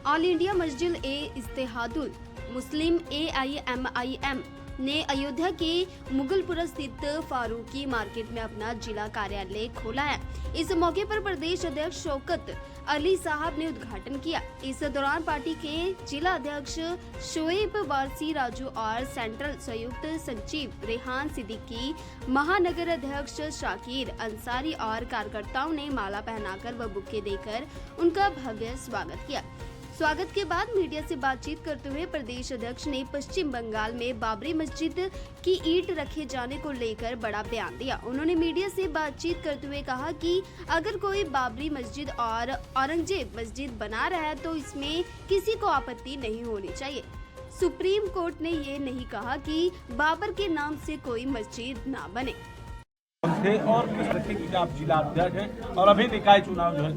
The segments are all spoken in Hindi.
ऑल इंडिया मस्जिद ए इत्तेहादुल मुस्लिम AIMIM ने अयोध्या के मुगलपुरा स्थित फारूकी मार्केट में अपना जिला कार्यालय खोला है। इस मौके पर प्रदेश अध्यक्ष शौकत अली साहब ने उद्घाटन किया। इस दौरान पार्टी के जिला अध्यक्ष शोएब वारसी राजू और सेंट्रल संयुक्त सचिव रेहान सिद्दीकी, महानगर अध्यक्ष शाकिर अंसारी और कार्यकर्ताओं ने माला पहनाकर व बुके देकर उनका भव्य स्वागत किया। स्वागत के बाद मीडिया से बातचीत करते हुए प्रदेश अध्यक्ष ने पश्चिम बंगाल में बाबरी मस्जिद की ईंट रखे जाने को लेकर बड़ा बयान दिया। उन्होंने मीडिया से बातचीत करते हुए कहा कि अगर कोई बाबरी मस्जिद और औरंगजेब मस्जिद बना रहा है तो इसमें किसी को आपत्ति नहीं होनी चाहिए। सुप्रीम कोर्ट ने ये नहीं कहा कि बाबर के नाम से कोई मस्जिद ना बने। और किस तरह की आप जिला अध्यक्ष हैं और अभी निकाय चुनाव जो है,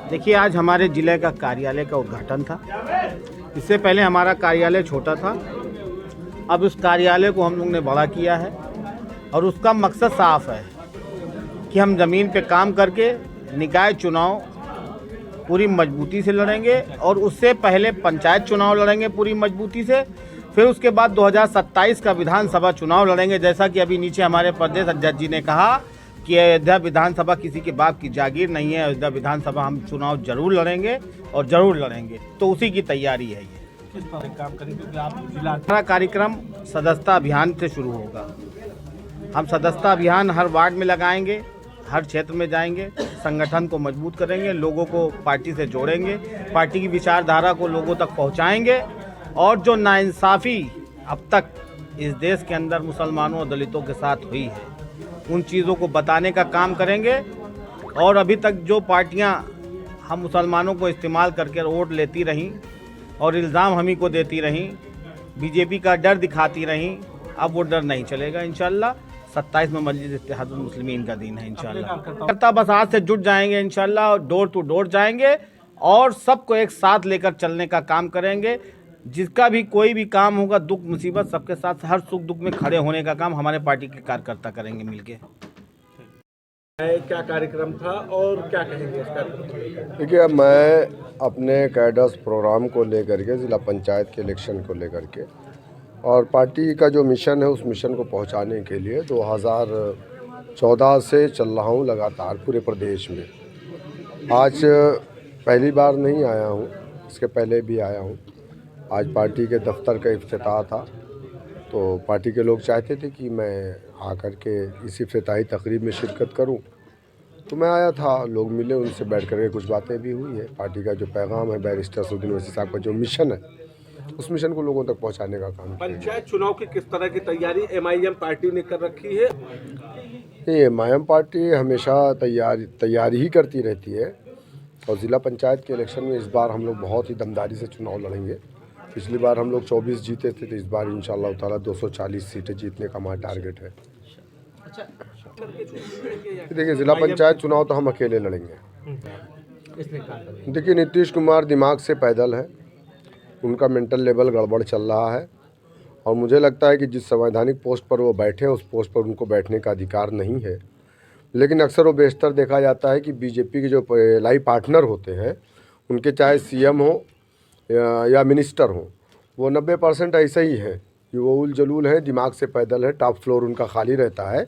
देखिए, आज हमारे जिले का कार्यालय का उद्घाटन था। इससे पहले हमारा कार्यालय छोटा था, अब उस कार्यालय को हम लोग ने बड़ा किया है और उसका मकसद साफ है कि हम ज़मीन पे काम करके निकाय चुनाव पूरी मजबूती से लड़ेंगे और उससे पहले पंचायत चुनाव लड़ेंगे पूरी मजबूती से, फिर उसके बाद 2027 का विधानसभा चुनाव लड़ेंगे। जैसा कि अभी नीचे हमारे प्रदेश अध्यक्ष जी ने कहा कि अयोध्या विधानसभा किसी के बाप की जागीर नहीं है। अयोध्या विधानसभा हम चुनाव जरूर लड़ेंगे और जरूर लड़ेंगे, तो उसी की तैयारी है ये। किस तरह काम करेंगे क्योंकि आप जिला हमारा कार्यक्रम सदस्यता अभियान से शुरू होगा। हम सदस्यता अभियान हर वार्ड में लगाएंगे, हर क्षेत्र में जाएंगे, संगठन को मजबूत करेंगे, लोगों को पार्टी से जोड़ेंगे, पार्टी की विचारधारा को लोगों तक पहुँचाएँगे और जो नाइंसाफ़ी अब तक इस देश के अंदर मुसलमानों और दलितों के साथ हुई है उन चीज़ों को बताने का काम करेंगे। और अभी तक जो पार्टियां हम मुसलमानों को इस्तेमाल करके वोट लेती रहीं और इल्ज़ाम हम ही को देती रहीं, बीजेपी का डर दिखाती रहीं, अब वो डर नहीं चलेगा। इंशाल्लाह 27 में मस्जिद इत्तेहादुल मुस्लिमीन का दिन है। इंशाल्लाह करता बस आज से जुट जाएंगे, इंशाल्लाह डोर टू डोर जाएंगे और सबको एक साथ लेकर चलने का काम करेंगे। जिसका भी कोई भी काम होगा, दुख मुसीबत सबके साथ हर सुख दुख में खड़े होने का काम हमारे पार्टी के कार्यकर्ता करेंगे मिलके। क्या कार्यक्रम था और क्या कहेंगे इस कार्यक्रम? देखिए, मैं अपने कैडर्स प्रोग्राम को लेकर के, ज़िला पंचायत के इलेक्शन को लेकर के और पार्टी का जो मिशन है उस मिशन को पहुंचाने के लिए 2014 से चल रहा हूं लगातार पूरे प्रदेश में। आज पहली बार नहीं आया हूं, इसके पहले भी आया हूं। आज पार्टी के दफ्तर का इफ्तिताह था, तो पार्टी के लोग चाहते थे कि मैं आकर के इस इफ्तिताही तकरीब में शिरकत करूं, तो मैं आया था। लोग मिले, उनसे बैठ कर के कुछ बातें भी हुई है। पार्टी का जो पैगाम है, बैरिस्टर असदुद्दीन ओवैसी साहब का जो मिशन है, उस मिशन को लोगों तक पहुंचाने का काम किया। पंचायत चुनाव की किस तरह की तैयारी MIM पार्टी ने कर रखी है? ये MIM पार्टी हमेशा तैयारी ही करती रहती है और ज़िला पंचायत के इलेक्शन में इस बार हम लोग बहुत ही दमदारी से चुनाव लड़ेंगे। पिछली बार हम लोग 24 जीते थे, तो इस बार इंशाअल्लाह ताला 240 सीटें जीतने का हमारा टारगेट है। देखिए, ज़िला पंचायत चुनाव तो हम अकेले लड़ेंगे। देखिए, नीतीश कुमार दिमाग से पैदल है, उनका मेंटल लेवल गड़बड़ चल रहा है और मुझे लगता है कि जिस संवैधानिक पोस्ट पर वो बैठे हैं उस पोस्ट पर उनको बैठने का अधिकार नहीं है। लेकिन अक्सर वो बेशतर देखा जाता है कि बीजेपी के जो लाई पार्टनर होते हैं, उनके चाहे CM हो या मिनिस्टर हो, वो 90% ऐसे ही हैं कि वो उल जलूल है, दिमाग से पैदल है, टॉप फ्लोर उनका खाली रहता है।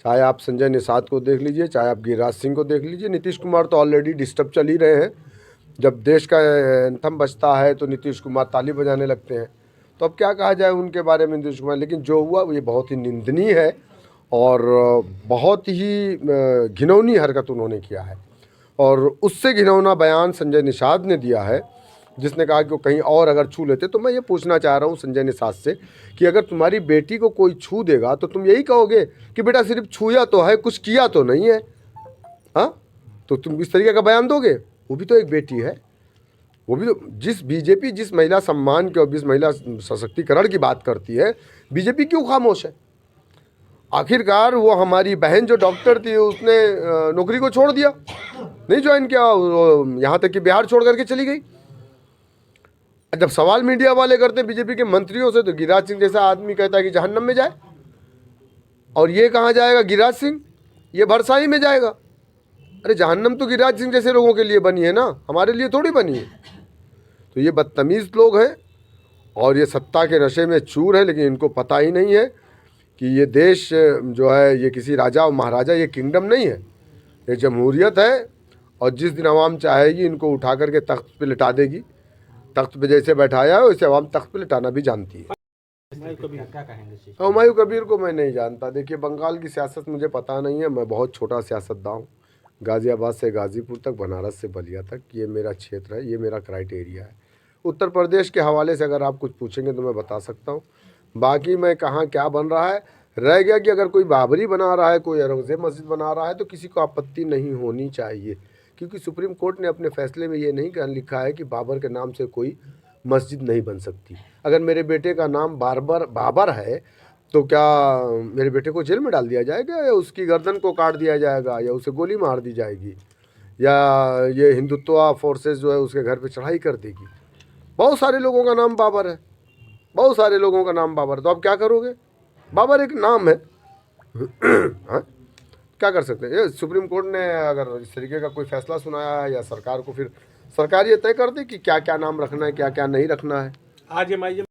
चाहे आप संजय निषाद को देख लीजिए, चाहे आप गिरिराज सिंह को देख लीजिए। नीतीश कुमार तो ऑलरेडी डिस्टर्ब चल ही रहे हैं। जब देश का एंथम बजता है तो नीतीश कुमार ताली बजाने लगते हैं। तो अब क्या कहा जाए उनके बारे में नीतीश कुमार। लेकिन जो हुआ ये बहुत ही निंदनीय है और बहुत ही घिनौनी हरकत उन्होंने किया है। और उससे घिनौना बयान संजय निषाद ने दिया है, जिसने कहा कि वो कहीं और अगर छू लेते। तो मैं ये पूछना चाह रहा हूँ संजय निषाद से कि अगर तुम्हारी बेटी को कोई छू देगा तो तुम यही कहोगे कि बेटा सिर्फ छूया तो है, कुछ किया तो नहीं है। हाँ, तो तुम इस तरीके का बयान दोगे? वो भी तो एक बेटी है, वो भी तो जिस बीजेपी जिस महिला सम्मान की और जिस महिला सशक्तिकरण की बात करती है, बीजेपी क्यों खामोश है? आखिरकार वो हमारी बहन जो डॉक्टर थी, उसने नौकरी को छोड़ दिया, नहीं ज्वाइन किया, यहाँ तक कि बिहार छोड़ करके चली गई। जब सवाल मीडिया वाले करते हैं बीजेपी के मंत्रियों से, तो गिरिराज सिंह जैसा आदमी कहता है कि जहन्नम में जाए। और ये कहाँ जाएगा गिरिराज सिंह? ये भरसाई में जाएगा। अरे जहन्नम तो गिरिराज सिंह जैसे लोगों के लिए बनी है ना, हमारे लिए थोड़ी बनी है। तो ये बदतमीज़ लोग हैं और ये सत्ता के नशे में चूर है, लेकिन इनको पता ही नहीं है कि ये देश जो है ये किसी राजा और महाराजा, ये किंगडम नहीं है, ये जमहूरियत है। और जिस दिन आवाम चाहेगी इनको उठा करके तख्त पे लिटा देगी। तख्त पे जैसे बैठाया है वैसे आवाम तख्त पे लिटाना भी जानती है। हुमायूं कबीर को मैं नहीं जानता। देखिए, बंगाल की सियासत मुझे पता नहीं है, मैं बहुत छोटा सियासतदान हूँ। गाज़ियाबाद से गाज़ीपुर तक, बनारस से बलिया तक, ये मेरा क्षेत्र है, ये मेरा क्राइटेरिया है। उत्तर प्रदेश के हवाले से अगर आप कुछ पूछेंगे तो मैं बता सकता हूँ। बाकी मैं कहाँ क्या बन रहा है रह गया कि अगर कोई बाबरी बना रहा है, कोई औरंगजेब मस्जिद बना रहा है तो किसी को आपत्ति नहीं होनी चाहिए, क्योंकि सुप्रीम कोर्ट ने अपने फैसले में ये नहीं लिखा है कि बाबर के नाम से कोई मस्जिद नहीं बन सकती। अगर मेरे बेटे का नाम बाबर है तो क्या मेरे बेटे को जेल में डाल दिया जाएगा, या उसकी गर्दन को काट दिया जाएगा, या उसे गोली मार दी जाएगी, या ये हिंदुत्व फोर्सेस जो है उसके घर पे चढ़ाई कर देगी? बहुत सारे लोगों का नाम बाबर है, बहुत सारे लोगों का नाम बाबर है, तो आप क्या करोगे? बाबर एक नाम है। हाँ, क्या कर सकते हैं? ये सुप्रीम कोर्ट ने अगर इस तरीके का कोई फैसला सुनाया है, या सरकार को फिर सरकार ये तय कर दे कि क्या क्या नाम रखना है, क्या क्या नहीं रखना है। आज एमआईएम